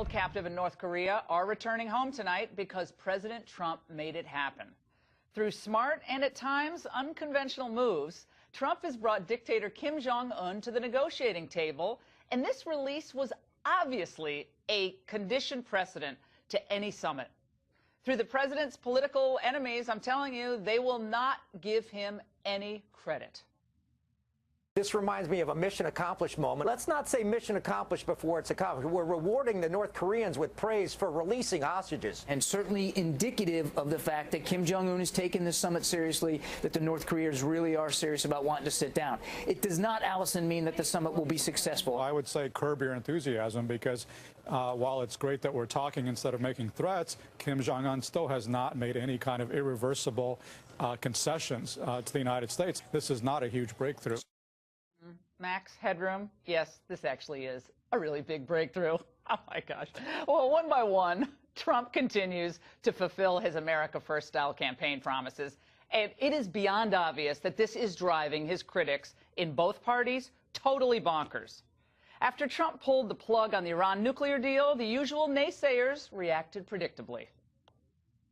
held captive in North Korea are returning home tonight because President Trump made it happen. Through smart and at times unconventional moves, Trump has brought dictator Kim Jong-un to the negotiating table, and this release was obviously a conditioned precedent to any summit. Through the president's political enemies, I'm telling you, they will not give him any credit. This reminds me of a mission accomplished moment. Let's not say mission accomplished before it's accomplished. We're rewarding the North Koreans with praise for releasing hostages. And certainly indicative of the fact that Kim Jong-un has taken this summit seriously, that the North Koreans really are serious about wanting to sit down. It does not, Allison, mean that the summit will be successful. I would say curb your enthusiasm, because while it's great that we're talking instead of making threats, Kim Jong-un still has not made any kind of irreversible concessions to the United States. This is not a huge breakthrough. Max, headroom, yes, this actually is a really big breakthrough. Oh, my gosh. Well, one by one, Trump continues to fulfill his America First style campaign promises. And it is beyond obvious that this is driving his critics in both parties totally bonkers. After Trump pulled the plug on the Iran nuclear deal, the usual naysayers reacted predictably.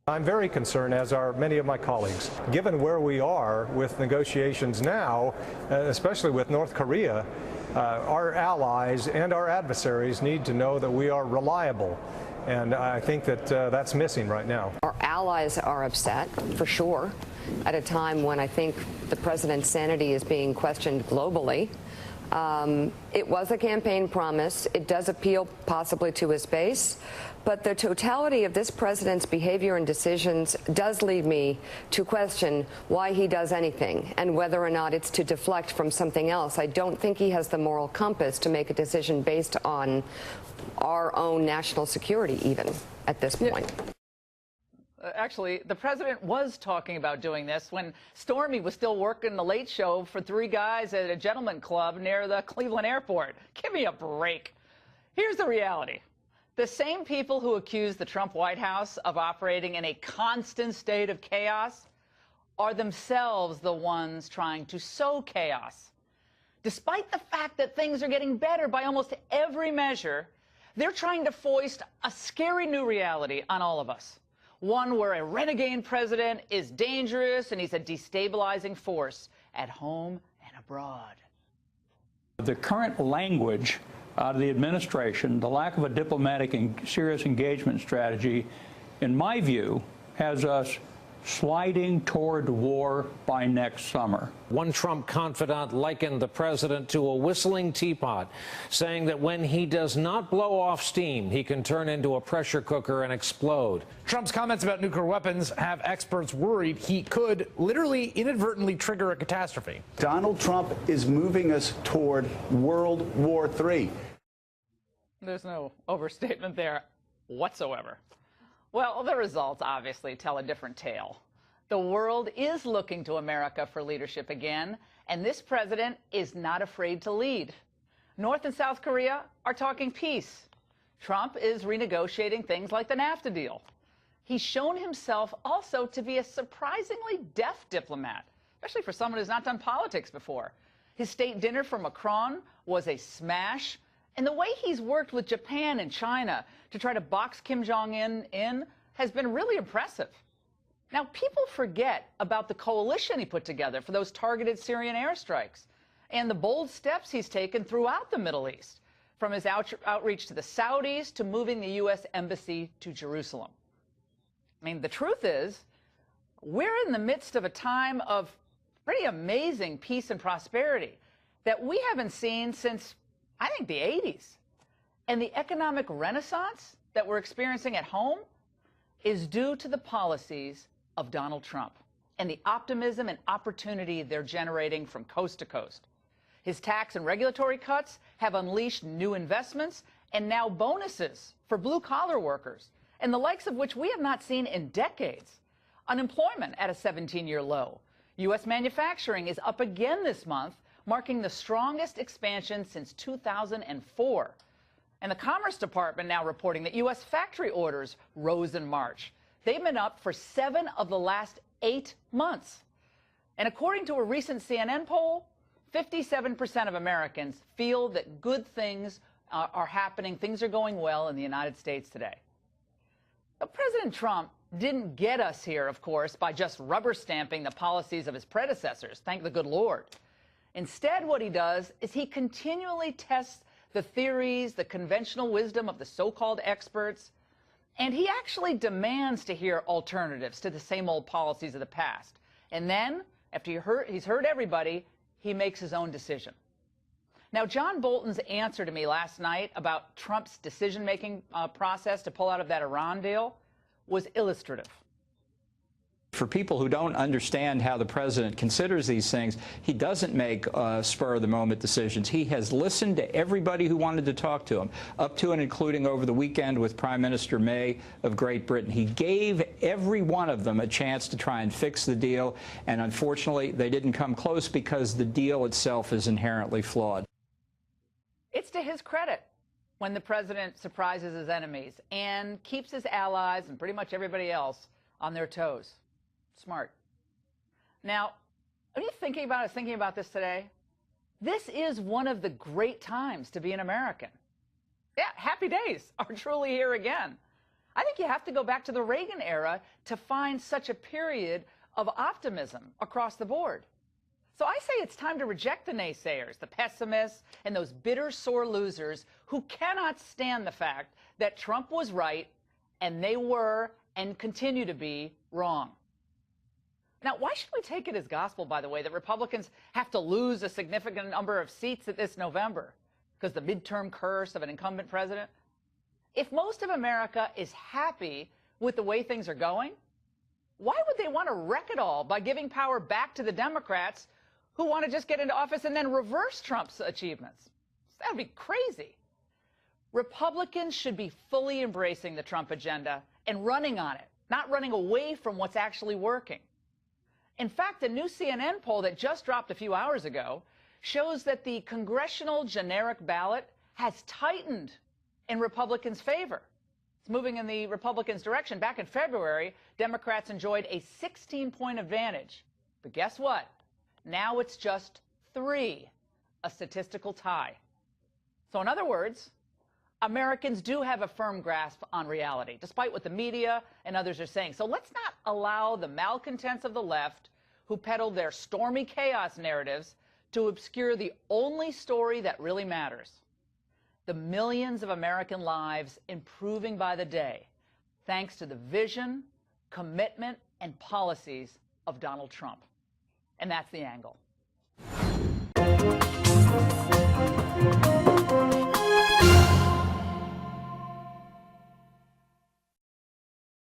I'm very concerned, as are many of my colleagues. Given where we are with negotiations now, especially with North Korea, our allies and our adversaries need to know that we are reliable. And I think that that's missing right now. Our allies are upset, for sure, at a time when I think the president's sanity is being questioned globally. It was a campaign promise. It does appeal possibly to his base. But the totality of this president's behavior and decisions does lead me to question why he does anything and whether or not it's to deflect from something else. I don't think he has the moral compass to make a decision based on our own national security, even at this point. Actually, the president was talking about doing this when Stormy was still working the Late Show for three guys at a gentleman club near the Cleveland airport. Give me a break. Here's the reality. The same people who accuse the Trump White House of operating in a constant state of chaos are themselves the ones trying to sow chaos. Despite the fact that things are getting better by almost every measure, they're trying to foist a scary new reality on all of us. One where a renegade president is dangerous and he's a destabilizing force at home and abroad. The current language out of the administration, the lack of a diplomatic and serious engagement strategy, in my view, has us sliding toward war by next summer. One Trump confidant likened the president to a whistling teapot, saying that when he does not blow off steam, he can turn into a pressure cooker and explode. Trump's comments about nuclear weapons have experts worried he could literally inadvertently trigger a catastrophe. Donald Trump is moving us toward World War III. There's no overstatement there whatsoever. Well, the results obviously tell a different tale. The world is looking to America for leadership again, and this president is not afraid to lead. North and South Korea are talking peace. Trump is renegotiating things like the NAFTA deal. He's shown himself also to be a surprisingly deft diplomat, especially for someone who's not done politics before. His state dinner for Macron was a smash. And the way he's worked with Japan and China to try to box Kim Jong-un in has been really impressive. Now, people forget about the coalition he put together for those targeted Syrian airstrikes and the bold steps he's taken throughout the Middle East, from his outreach to the Saudis to moving the U.S. Embassy to Jerusalem. I mean, the truth is, we're in the midst of a time of pretty amazing peace and prosperity that we haven't seen since, I think, the 80s. And the economic renaissance that we're experiencing at home is due to the policies of Donald Trump and the optimism and opportunity they're generating from coast to coast. His tax and regulatory cuts have unleashed new investments and now bonuses for blue-collar workers, and the likes of which we have not seen in decades. Unemployment at a 17-year low. U.S. manufacturing is up again this month, marking the strongest expansion since 2004. And the Commerce Department now reporting that U.S. factory orders rose in March. They've been up for 7 of the last 8 months. And according to a recent CNN poll, 57% of Americans feel that good things are happening. Things are going well in the United States today. But President Trump didn't get us here, of course, by just rubber stamping the policies of his predecessors. Thank the good Lord. Instead, what he does is he continually tests the theories, the conventional wisdom of the so-called experts, and he actually demands to hear alternatives to the same old policies of the past. And then, after he's heard everybody, he makes his own decision. Now, John Bolton's answer to me last night about Trump's decision-making process to pull out of that Iran deal was illustrative. For people who don't understand how the president considers these things, he doesn't make spur-of-the-moment decisions. He has listened to everybody who wanted to talk to him, up to and including over the weekend with Prime Minister May of Great Britain. He gave every one of them a chance to try and fix the deal, and unfortunately, they didn't come close because the deal itself is inherently flawed. It's to his credit when the president surprises his enemies and keeps his allies and pretty much everybody else on their toes. Smart. Now, are you thinking about this today? This is one of the great times to be an American. Yeah, happy days are truly here again. I think you have to go back to the Reagan era to find such a period of optimism across the board. So I say it's time to reject the naysayers, the pessimists, and those bitter, sore losers who cannot stand the fact that Trump was right and they were and continue to be wrong. Now, why should we take it as gospel, by the way, that Republicans have to lose a significant number of seats this November because the midterm curse of an incumbent president? If most of America is happy with the way things are going, why would they want to wreck it all by giving power back to the Democrats who want to just get into office and then reverse Trump's achievements? That would be crazy. Republicans should be fully embracing the Trump agenda and running on it, not running away from what's actually working. In fact, a new CNN poll that just dropped a few hours ago shows that the congressional generic ballot has tightened in Republicans' favor. It's moving in the Republicans' direction. Back in February, Democrats enjoyed a 16-point advantage. But guess what? Now it's just 3, a statistical tie. So in other words, Americans do have a firm grasp on reality, despite what the media and others are saying. So let's not allow the malcontents of the left who peddle their stormy chaos narratives to obscure the only story that really matters: the millions of American lives improving by the day, thanks to the vision, commitment, and policies of Donald Trump. And that's the angle.